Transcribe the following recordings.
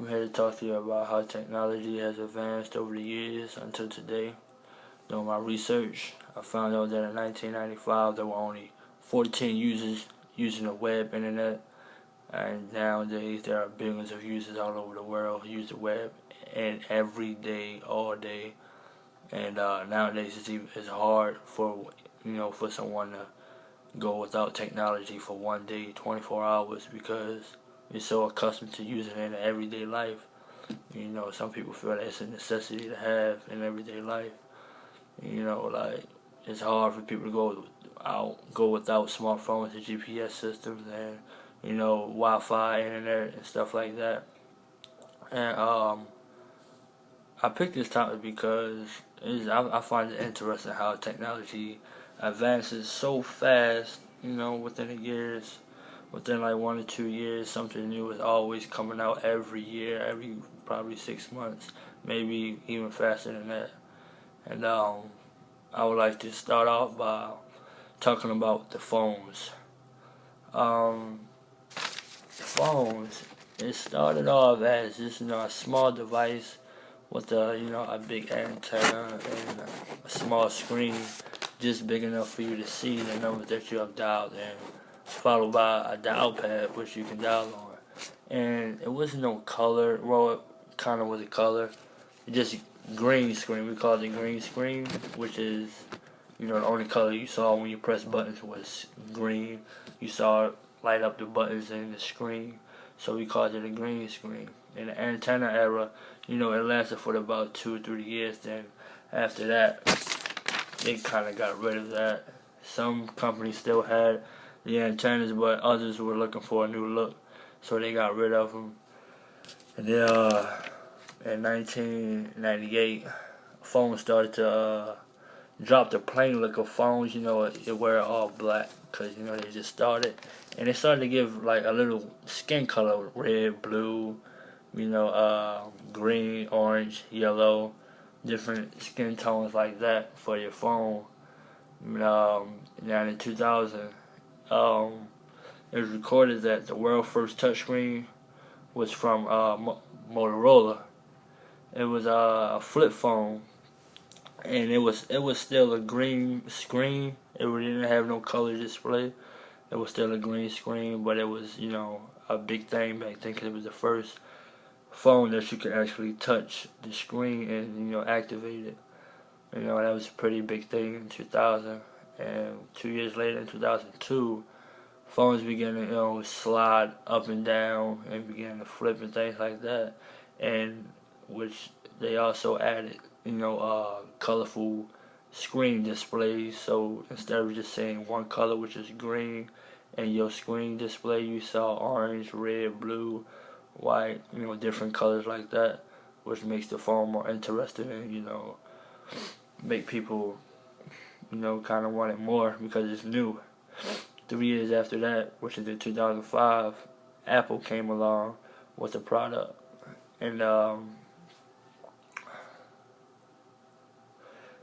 I'm here to talk to you about how technology has advanced over the years until today. Doing my research, I found out that in 1995 there were only 14 users using the web internet, and nowadays there are billions of users all over the world who use the web and every day, all day. And nowadays it's hard for for someone to go without technology for one day, 24 hours, because you're so accustomed to using it in everyday life. Some people feel that it's a necessity to have in everyday life. Like it's hard for people to go without smartphones and GPS systems and Wi-Fi, internet, and stuff like that. And I picked this topic because I find it interesting how technology advances so fast. Within the years, within like 1 or 2 years, something new is always coming out every year, every probably 6 months, maybe even faster than that. And I would like to start off by talking about the phones. The phones, it started off as just a small device with a big antenna and a small screen, just big enough for you to see the numbers that you have dialed in, followed by a dial pad which you can dial on. And it wasn't no color. Well, it kind of was a color. It just green screen. We called it green screen, which is the only color you saw when you press buttons was green. You saw it light up the buttons in the screen, so we called it a green screen. In the antenna era, it lasted for about 2 or 3 years. Then after that, they kind of got rid of that. Some companies still had the antennas, but others were looking for a new look, so they got rid of them. And then in 1998, phones started to drop the plain look of phones. It wear all black because they just started, and they started to give like a little skin color: red, blue, green, orange, yellow, different skin tones like that for your phone. Now in 2000, it was recorded that the world's first touchscreen was from Motorola. It was a flip phone, and it was still a green screen. It didn't have no color display. It was still a green screen, but it was a big thing back then because it was the first phone that you could actually touch the screen and activate it. That was a pretty big thing in 2000. And 2 years later, in 2002, phones began to slide up and down and began to flip and things like that. And which they also added colorful screen displays. So instead of just saying one color, which is green, and your screen display you saw orange, red, blue, white, different colors like that, which makes the phone more interesting and make people kind of want it more because it's new. 3 years after that, which is in 2005, Apple came along with a product, and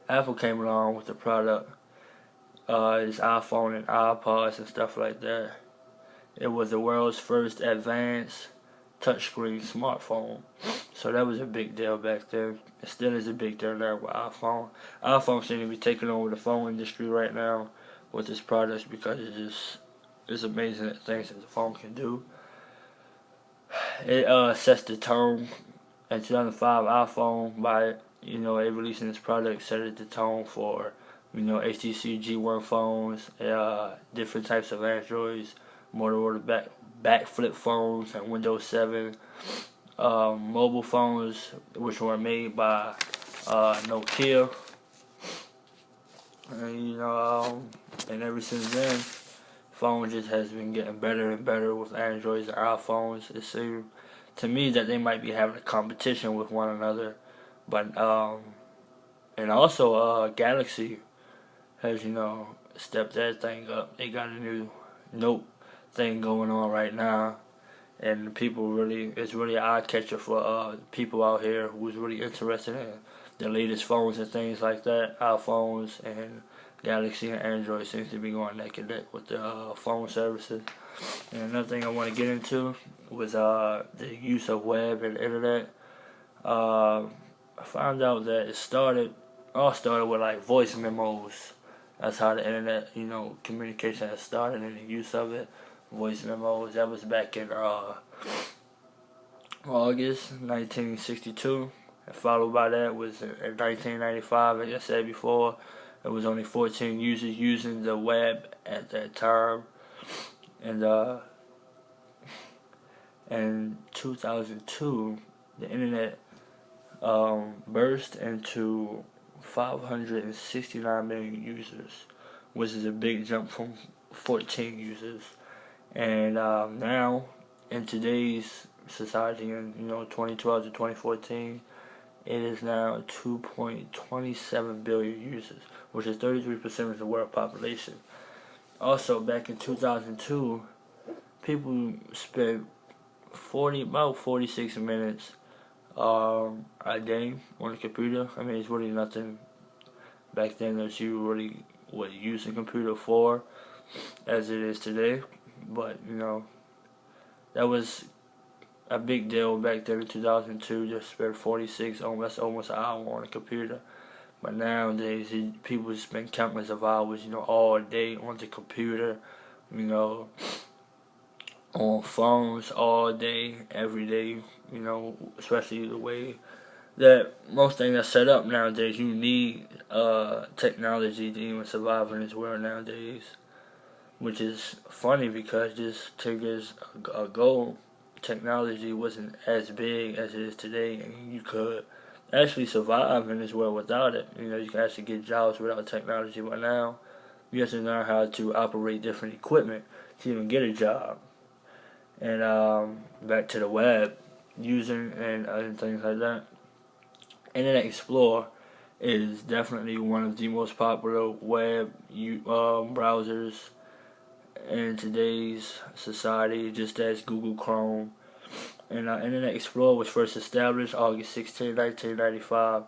Apple came along with the product, his iPhone and iPods and stuff like that. It was the world's first advanced touchscreen smartphone. So that was a big deal back then. It still is a big deal now with iPhone. iPhone seems to be taking over the phone industry right now with its products because it's amazing the things that the phone can do. It sets the tone. In 2005, iPhone by it releasing this product set the tone for HTC G1 phones, different types of Androids, Motorola back flip phones, and Windows 7, mobile phones which were made by Nokia, and and ever since then, phone just has been getting better and better with Androids and iPhones. It seems to me that they might be having a competition with one another, but and also Galaxy has stepped that thing up. They got a new Note thing going on right now, and it's really an eye catcher for people out here who's really interested in the latest phones and things like that. iPhones and Galaxy and Android seems to be going neck and neck with the phone services. And another thing I want to get into was the use of web and internet. I found out that it all started with like voice memos. That's how the internet, communication has started and the use of it. Voice memos. That was back in August 1962. And followed by that was in 1995. Like I said before, there was only 14 users using the web at that time. And in 2002, the internet burst into 569 million users, which is a big jump from 14 users. And now, in today's society, in 2012 to 2014, it is now 2.27 billion users, which is 33% of the world population. Also, back in 2002, people spent about 46 minutes a day on the computer. I mean, it's really nothing back then that you really would use a computer for as it is today. But, that was a big deal back then in 2002, just spend 46, that's almost an hour on a computer. But nowadays, people spend countless of hours, all day on the computer, on phones all day, every day, especially the way that most things are set up nowadays. You need technology to even survive in this world nowadays, which is funny because just 10 years ago, technology wasn't as big as it is today, and you could actually survive in this world without it. You can actually get jobs without technology, but now you have to learn how to operate different equipment to even get a job. And back to the web, using and things like that. Internet Explorer is definitely one of the most popular web browsers in today's society, just as Google Chrome. And Internet Explorer was first established August 16, 1995.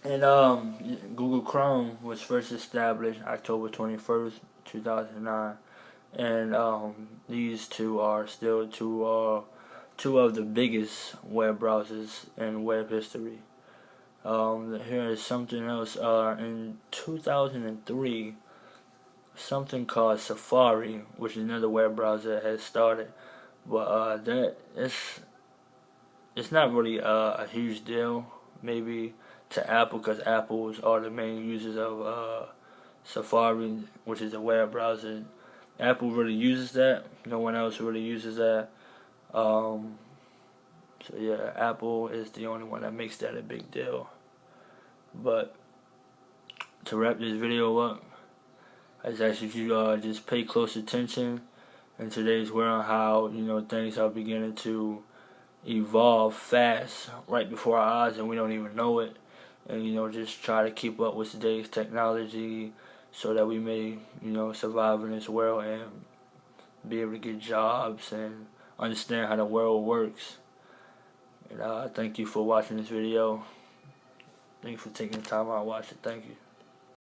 And Google Chrome was first established October 21st, 2009. And these two are still two of the biggest web browsers in web history. Here is something else. In 2003, something called Safari, which is another web browser, has started. But it's not really a huge deal, maybe to Apple, because Apple's are the main users of Safari, which is a web browser. Apple really uses that. No one else really uses that. So yeah, Apple is the only one that makes that a big deal. But to wrap this video up, I just ask you to just pay close attention in today's world, how things are beginning to evolve fast right before our eyes and we don't even know it. And just try to keep up with today's technology so that we may survive in this world and be able to get jobs and understand how the world works. And thank you for watching this video. Thank you for taking the time out to watch it. Thank you.